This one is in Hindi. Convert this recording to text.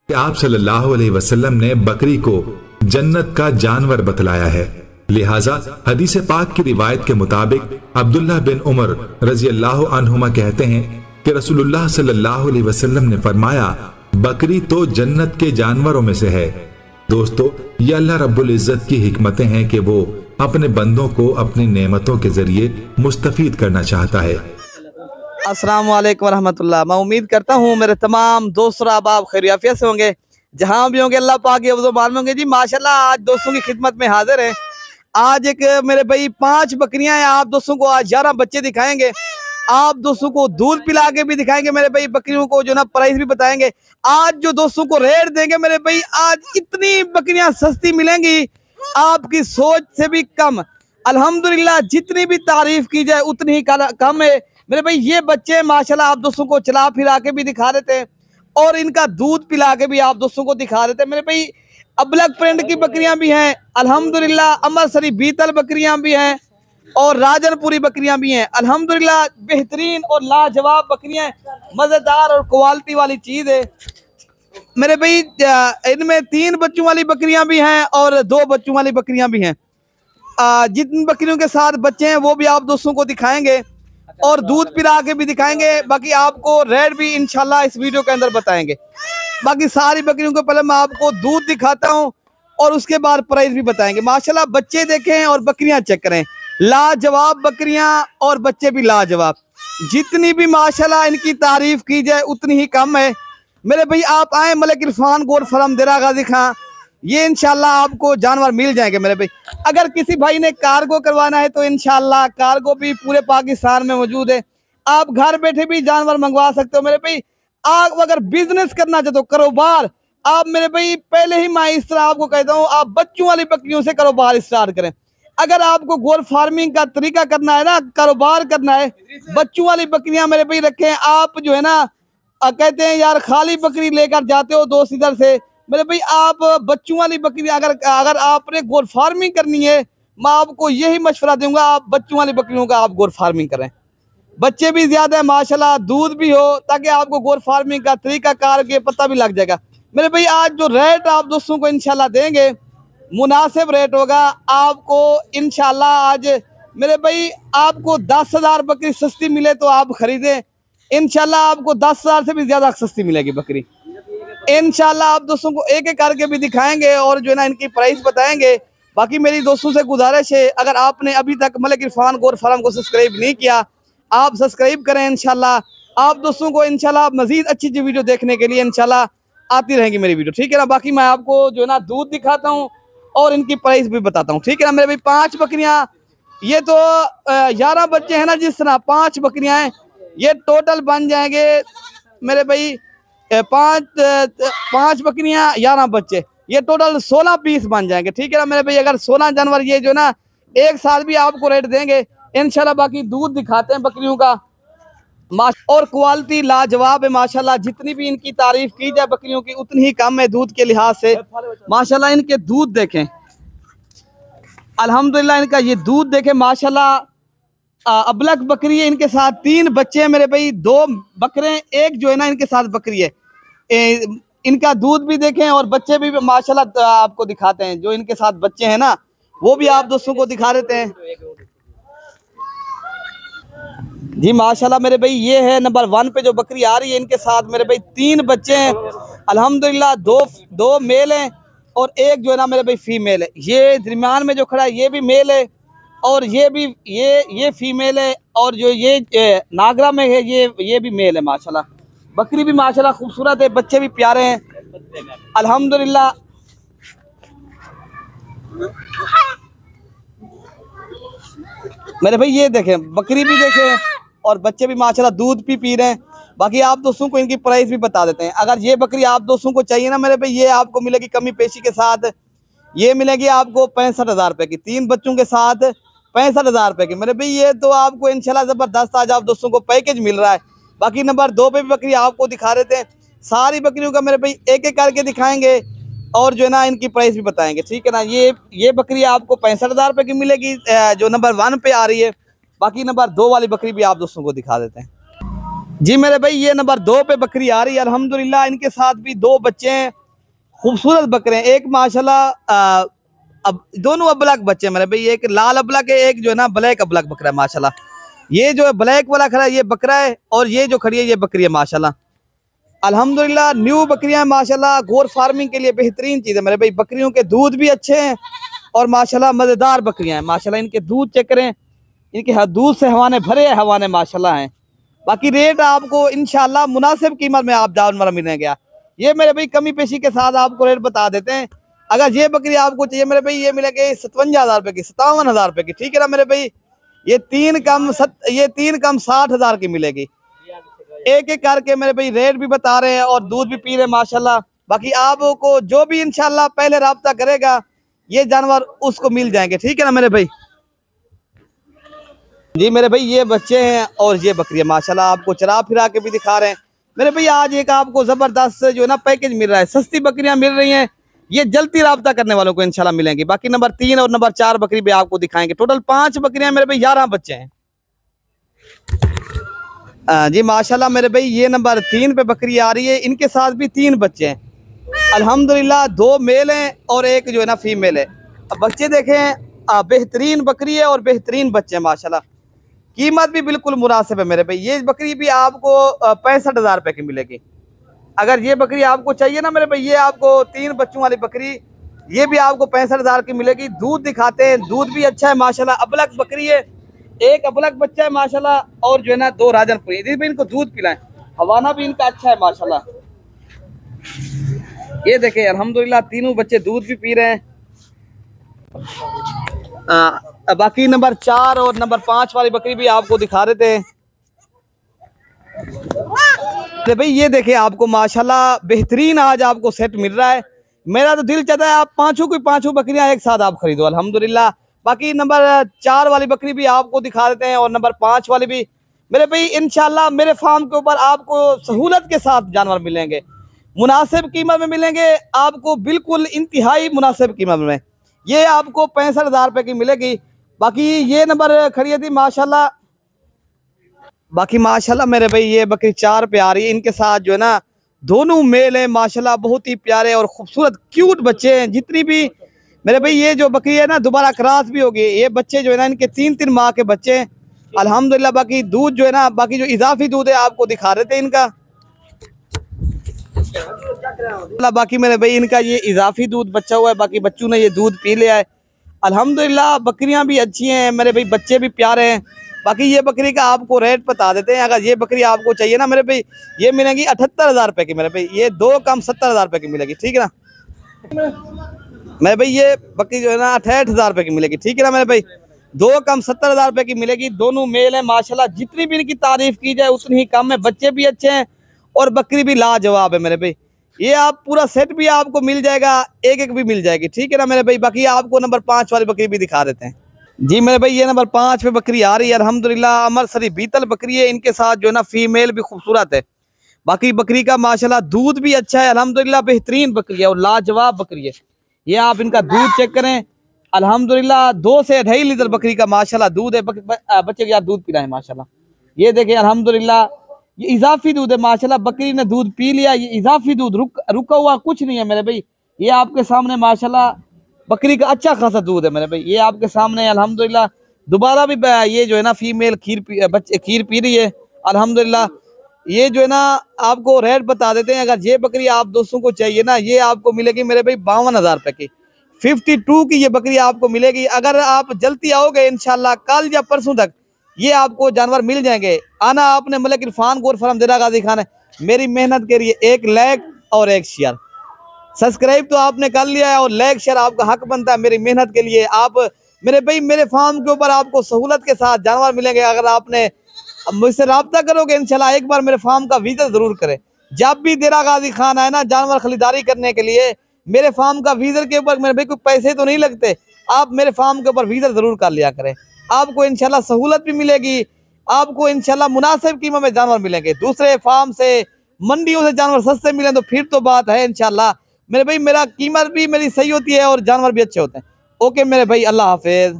कि आप सल्लल्लाहु अलैहि वसल्लम ने बकरी को जन्नत का जानवर बतलाया है। लिहाजा हदीस पाक की रिवायत के मुताबिक अब्दुल्लाह बिन उमर रजी अल्लाह अन्हुमा कहते हैं कि रसूलुल्लाह सल्लल्लाहु अलैहि वसल्लम ने फरमाया, बकरी तो जन्नत के जानवरों में से है। दोस्तों, ये अल्लाह रब्बुल इज्जत की हिकमतें हैं कि वो अपने बंदों को अपनी नेमतों के जरिए मुस्तफीद करना चाहता है। अस्सलाम वालेकुम रहमतुल्लाह। मैं उम्मीद करता हूँ मेरे तमाम दोस्त और अहबाब खैरियत से होंगे, जहाँ भी होंगे अल्लाह पाक के मान में होंगे। जी माशाल्लाह, आज दोस्तों की खिदमत में हाजिर है। आज एक मेरे भाई 5 बकरियां हैं। आप दोस्तों को आज 11 बच्चे दिखाएंगे। आप दोस्तों को दूध पिला के भी दिखाएंगे मेरे भाई, बकरियों को जो ना प्राइस भी बताएंगे। आज जो दोस्तों को रेट देंगे मेरे भाई, आज इतनी बकरियां सस्ती मिलेंगी आपकी सोच से भी कम। अल्हम्दुलिल्लाह, जितनी भी तारीफ की जाए उतनी ही कम है मेरे भाई। ये बच्चे माशाल्लाह आप दोस्तों को चला फिरा के भी दिखा देते हैं और इनका दूध पिला के भी आप दोस्तों को दिखा देते हैं मेरे भाई। अबलग प्रिंट की बकरियां भी हैं अल्हम्दुलिल्लाह, अमरसरी बीतल बकरियां भी हैं और राजनपुरी बकरियां भी हैं अल्हम्दुलिल्लाह। बेहतरीन और लाजवाब बकरियां, मजेदार और क्वालिटी वाली चीज है मेरे भाई। इनमें 3 बच्चों वाली बकरियां भी हैं और 2 बच्चों वाली बकरियां भी हैं। जिन बकरियों के साथ बच्चे हैं वो भी आप दोस्तों को दिखाएंगे और दूध पिला के भी दिखाएंगे। बाकी आपको रेट भी इंशाल्लाह इस वीडियो के अंदर बताएंगे। बाकी सारी बकरियों को पहले मैं आपको दूध दिखाता हूं और उसके बाद प्राइस भी बताएंगे। माशाल्लाह, बच्चे देखें और बकरियां चेक करें। लाजवाब बकरियां और बच्चे भी लाजवाब। जितनी भी माशाल्लाह इनकी तारीफ की जाए उतनी ही कम है मेरे भाई। आप आए मलिक इरफान गोट फार्म देरा गाजी खां, ये इंशाल्लाह आपको जानवर मिल जाएंगे मेरे भाई। अगर किसी भाई ने कार्गो करवाना है तो इंशाल्लाह कार्गो भी पूरे पाकिस्तान में मौजूद है। आप घर बैठे भी जानवर मंगवा सकते हो मेरे भाई। आप अगर बिजनेस करना चाहते हो, कारोबार, आप मेरे भाई पहले ही मैं इस तरह आपको कहता हूँ, आप बच्चों वाली बकरियों से कारोबार स्टार्ट करें। अगर आपको गोट फार्मिंग का तरीका करना है ना, कारोबार करना है, बच्चों वाली बकरियां मेरे भाई रखें। आप जो है ना कहते हैं यार खाली बकरी लेकर जाते हो दोस्त इधर से मेरे भाई, आप बच्चों वाली बकरी अगर आपने गोट फार्मिंग करनी है, मैं आपको यही मशवरा दूंगा, आप बच्चों वाली बकरियों का आप गोट फार्मिंग करें। बच्चे भी ज्यादा है माशाल्लाह, दूध भी हो, ताकि आपको गोट फार्मिंग का तरीका कार के पता भी लग जाएगा मेरे भाई। आज जो रेट आप दोस्तों को इंशाल्लाह देंगे मुनासिब रेट होगा आपको इंशाल्लाह। आज मेरे भाई आपको 10,000 बकरी सस्ती मिले तो आप खरीदें, इंशाल्लाह आपको 10,000 से भी ज्यादा सस्ती मिलेगी बकरी इंशाल्लाह। आप दोस्तों को एक एक करके भी दिखाएंगे और जो है ना इनकी प्राइस बताएंगे। बाकी मेरी दोस्तों से गुजारिश है, अगर आपने अभी तक मलिक इरफान गोट फार्म को सब्सक्राइब नहीं किया, आप सब्सक्राइब करें इंशाल्लाह। आप दोस्तों को इंशाल्लाह मजीद अच्छी अच्छी वीडियो देखने के लिए इंशाल्लाह आती रहेंगी मेरी वीडियो, ठीक है ना। बाकी मैं आपको जो है ना दूध दिखाता हूँ और इनकी प्राइस भी बताता हूँ, ठीक है ना मेरे भाई। 5 बकरियाँ, ये तो 11 बच्चे हैं ना, जिस तरह 5 बकरियाँ हैं, ये टोटल बन जाएंगे मेरे भाई 5 बकरियां 11 बच्चे, ये टोटल 16 पीस बन जाएंगे, ठीक है ना मेरे भाई। अगर 16 जानवर ये जो ना एक साल भी आपको रेट देंगे इंशाल्लाह। बाकी दूध दिखाते हैं बकरियों का, और क्वालिटी लाजवाब है माशाल्लाह। जितनी भी इनकी तारीफ की जाए बकरियों की उतनी ही कम है दूध के लिहाज से माशाल्लाह। इनके दूध देखें अल्हम्दुलिल्लाह, इनका ये दूध देखें माशाल्लाह। अबलग बकरी है, इनके साथ 3 बच्चे हैं मेरे भाई, 2 बकरे, एक जो है ना इनके साथ बकरी है। इनका दूध भी देखें और बच्चे भी माशाल्लाह आपको दिखाते हैं। जो इनके साथ बच्चे हैं ना वो भी आप दोस्तों को दिखा देते हैं जी माशाल्लाह मेरे भाई। ये है नंबर 1 पे जो बकरी आ रही है, इनके साथ मेरे भाई 3 बच्चे हैं अल्हम्दुलिल्लाह। 2 मेल हैं और एक जो है ना मेरे भाई फीमेल है। ये दरमियान में जो खड़ा है ये भी मेल है और ये भी ये फीमेल है, और जो ये नागरा में है ये भी मेल है माशाल्लाह। बकरी भी माशाल्लाह खूबसूरत है, बच्चे भी प्यारे हैं अल्हम्दुलिल्लाह। मेरे भाई ये देखें, बकरी भी देखें और बच्चे भी माशाल्लाह दूध भी पी रहे हैं। बाकी आप दोस्तों को इनकी प्राइस भी बता देते हैं। अगर ये बकरी आप दोस्तों को चाहिए ना मेरे भाई, ये आपको मिलेगी कमी पेशी के साथ। ये मिलेगी आपको 65,000 रुपये की, 3 बच्चों के साथ 65,000 रुपये की मेरे भाई। ये तो आपको इंशाल्लाह ज़बरदस्त आज आप दोस्तों को पैकेज मिल रहा है। बाकी नंबर 2 पे भी बकरी आपको दिखा देते हैं। सारी बकरियों का मेरे भाई एक एक करके दिखाएंगे और जो है ना इनकी प्राइस भी बताएंगे, ठीक है ना। ये बकरी आपको 65,000 रुपये की मिलेगी जो नंबर 1 पे आ रही है। बाकी नंबर 2 वाली बकरी भी आप दोस्तों को दिखा देते हैं। जी मेरे भाई ये नंबर 2 पे बकरी आ रही है अल्हम्दुलिल्लाह। इनके साथ भी 2 बच्चे हैं, खूबसूरत बकरे हैं। एक माशाल्लाह अब दोनों अबलग बच्चे मेरे भाई, एक लाल अबलग है, एक जो है ना ब्लैक अबलग बकरा है माशाल्लाह। ये जो है ब्लैक वाला खड़ा है ये बकरा है, और ये जो खड़ी है ये बकरी है माशाल्लाह। अल्हम्दुलिल्लाह न्यू बकरियां माशाल्लाह गोर फार्मिंग के लिए बेहतरीन चीज़ है मेरे भाई। बकरियों के दूध भी अच्छे हैं और माशाल्लाह मज़ेदार बकरियां हैं माशाल्लाह। इनके दूध चेक करें, इनके दूध से हवाने भरे हवाने माशाल्लाह हैं। बाकी रेट आपको इंशाल्लाह मुनासिब कीमत में आप जानवर मिलेंगे। ये मेरे भाई कमी पेशी के साथ आपको रेट बता देते हैं। अगर ये बकरी आपको चाहिए मेरे भाई, ये मिलेगी 57,000 रुपये की, 57,000 रुपये की, ठीक है ना मेरे भाई। ये तीन कम 60,000 की मिलेगी। एक एक करके मेरे भाई रेट भी बता रहे हैं और दूध भी पी रहे हैं माशाल्लाह। बाकी आपको जो भी इंशाल्लाह पहले राब्ता करेगा ये जानवर उसको मिल जाएंगे, ठीक है ना मेरे भाई। जी मेरे भाई ये बच्चे हैं और ये बकरियां माशाल्लाह आपको चरा फिरा के भी दिखा रहे हैं मेरे भाई। आज एक आपको जबरदस्त जो है ना पैकेज मिल रहा है, सस्ती बकरियां मिल रही हैं। ये जल्दी राब्ता करने वालों को इंशाल्लाह मिलेंगी। बाकी नंबर 3 और नंबर 4 बकरी भी आपको दिखाएंगे। टोटल 5 बकरियां मेरे भाई, 11 बच्चे हैं। जी माशाल्लाह मेरे भाई ये नंबर 3 पे बकरी आ रही है, इनके साथ भी 3 बच्चे हैं अल्हम्दुलिल्लाह। 2 मेल हैं और एक जो है ना फीमेल है। अब बच्चे देखें, बेहतरीन बकरी है और बेहतरीन बच्चे हैं माशाल्लाह। कीमत भी बिल्कुल मुनासिब है मेरे भाई। ये बकरी भी आपको 65,000 रुपये की मिलेगी। अगर ये बकरी आपको चाहिए ना मेरे भाई, ये आपको 3 बच्चों वाली बकरी, ये भी आपको 65,000 की मिलेगी। दूध दिखाते हैं, दूध भी अच्छा है माशाल्लाह। अबलग बकरी है, एक अबलग बच्चा है माशाल्लाह, और जो है ना 2 राजनपुरी। इधर भी इनको दूध पिलाएं, हवाना भी इनका अच्छा है माशाल्लाह। ये देखें अल्हम्दुलिल्लाह तीनों बच्चे दूध भी पी रहे हैं। बाकी नंबर 4 और नंबर 5 वाली बकरी भी आपको दिखा रहे थे। तो भाई ये देखें आपको माशाल्लाह बेहतरीन आज आपको सेट मिल रहा है। मेरा तो दिल चाहता है आप पांचों की पांचों बकरियां एक साथ आप खरीदो अल्हम्दुलिल्लाह। बाकी नंबर 4 वाली बकरी भी आपको दिखा देते हैं और नंबर 5 वाली भी मेरे भाई। इंशाल्लाह मेरे फार्म के ऊपर आपको सहूलत के साथ जानवर मिलेंगे, मुनासिब कीमत में मिलेंगे आपको, बिल्कुल इंतहाई मुनासिब कीमत में। ये आपको 65,000 रुपये की मिलेगी। बाकी ये नंबर खड़ी थी माशाल्लाह। बाकी माशाल्लाह मेरे भाई ये बकरी 4 पे आ रही है, इनके साथ जो है ना दोनों मेल है माशाल्लाह, बहुत ही प्यारे और खूबसूरत क्यूट बच्चे हैं। जितनी भी मेरे भाई ये जो बकरी है ना दोबारा क्रॉस भी होगी। ये बच्चे जो है ना इनके 3-3 माह के बच्चे हैं अल्हम्दुलिल्लाह। बाकी दूध जो है ना, बाकी जो इजाफी दूध है आपको दिखा रहे थे इनका। बाकी मेरे भाई इनका ये इजाफी दूध बच्चा हुआ है, बाकी बच्चों ने ये दूध पी लिया है अल्हम्दुलिल्लाह। बकरियां भी अच्छी हैं मेरे भाई, बच्चे भी प्यारे हैं। बाकी ये बकरी का आपको रेट बता देते हैं। अगर ये बकरी आपको चाहिए ना मेरे भाई, ये मिलेगी 78,000 रुपये की मेरे भाई। ये 2 कम 70,000 रुपये की मिलेगी, ठीक है ना मेरे भाई। ये बकरी जो है ना 68,000 रुपये की मिलेगी, ठीक है ना मेरे भाई। 2 कम 70,000 रुपये की मिलेगी। दोनों मेल हैं माशाल्लाह। जितनी भी इनकी तारीफ की जाए उतनी ही कम है। बच्चे भी अच्छे हैं और बकरी भी लाजवाब है मेरे भाई। ये आप पूरा सेट भी आपको मिल जाएगा, एक एक भी मिल जाएगी, ठीक है ना मेरे भाई। बाकी आपको नंबर 5 वाली बकरी भी दिखा देते हैं। जी मेरे भाई ये नंबर 5 पे बकरी आ रही है अल्हम्दुलिल्लाह। अमरसरी बीतल बकरी है, इनके साथ जो है ना फीमेल भी खूबसूरत है। बाकी बकरी का माशाल्लाह दूध भी अच्छा है अल्हम्दुलिल्लाह। बेहतरीन बकरी है और लाजवाब बकरी है। ये आप इनका दूध चेक करें अल्हम्दुलिल्लाह, 2 से 2.5 लीटर बकरी का माशाल्लाह दूध है। बच्चे के यार दूध पीना है माशाल्लाह। ये देखें अल्हम्दुलिल्लाह, ये इजाफी दूध है माशाल्लाह। बकरी ने दूध पी लिया, ये इजाफी दूध रुका हुआ कुछ नहीं है मेरे भाई। ये आपके सामने माशाल्लाह बकरी का अच्छा खासा दूध है मेरे भाई। ये आपके सामने अल्हम्दुलिल्लाह। दोबारा भी ये जो है ना फीमेल खीर पी रही है अल्हम्दुलिल्लाह। ये जो है ना आपको रेट बता देते हैं। अगर ये बकरी आप दोस्तों को चाहिए ना, ये आपको मिलेगी मेरे भाई 52,000 रुपये की। 52 की ये बकरी आपको मिलेगी। अगर आप जल्दी आओगे इंशाल्लाह कल या परसों तक ये आपको जानवर मिल जाएंगे। आना आपने मलिक इरफान गोर फार्म देरा गाजी खान है। मेरी मेहनत के लिए 1 लाइक और 1 शेयर, सब्सक्राइब तो आपने कर लिया है और लाइक शेयर आपका हक बनता है मेरी मेहनत के लिए। आप मेरे भाई मेरे फार्म के ऊपर आपको सहूलत के साथ जानवर मिलेंगे। अगर आपने मुझसे रब्ता करोगे इंशाल्लाह, एक बार मेरे फार्म का विजिट जरूर करें। जब भी देरा गाजी खान आए ना जानवर खरीदारी करने के लिए, मेरे फार्म का विजिट के ऊपर मेरे भाई कोई पैसे तो नहीं लगते। आप मेरे फार्म के ऊपर विजिट जरूर कर लिया करें। आपको इंशाल्लाह सहूलत भी मिलेगी, आपको इंशाल्लाह मुनासिब कीमत में जानवर मिलेंगे। दूसरे फार्म से मंडियों से जानवर सस्ते मिले तो फिर तो बात है इंशाल्लाह मेरे भाई। मेरा कीमत भी मेरी सही होती है और जानवर भी अच्छे होते हैं। ओके मेरे भाई, अल्लाह हाफिज।